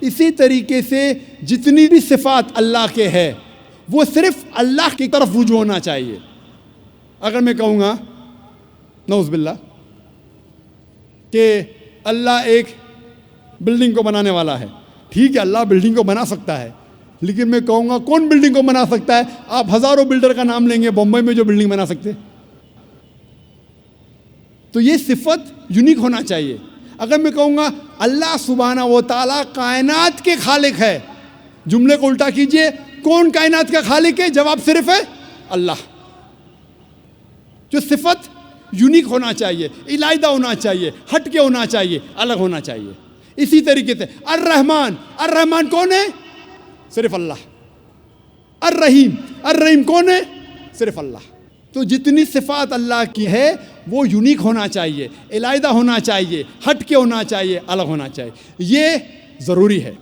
اسی طریقے سے جتنی بھی صفات اللہ کے ہے وہ صرف اللہ کی طرف رجوع ہونا چاہیے. اگر میں کہوں گا نعوذ باللہ کہ اللہ ایک بلڈنگ کو بنانے والا ہے، ٹھیک ہے اللہ بلڈنگ کو بنا سکتا ہے، لیکن میں کہوں گا کون بلڈنگ کو بنا سکتا ہے؟ آپ ہزاروں بلڈر کا نام لیں گے بمبئی میں جو بلڈنگ بنا سکتے. تو یہ صفت یونیک ہونا چاہیے. اگر میں کہوں گا اللہ سبحانہ و تعالیٰ کائنات کے خالق ہے، جملے کو الٹا کیجئے، کون کائنات کا خالق ہے؟ جواب صرف ہے اللہ. جو صفت یونیک ہونا چاہیے، علیحدہ ہونا چاہیے، ہٹ کے ہونا چاہیے، الگ ہونا چاہیے. اسی طریقے سے الرحمن کون ہے؟ صرف اللہ. الرحیم کون ہے؟ صرف اللہ. تو جتنی صفات اللہ کی ہے وہ یونیک ہونا چاہیے، علیحدہ ہونا چاہیے، ہٹ کے ہونا چاہیے، الگ ہونا چاہیے. یہ ضروری ہے.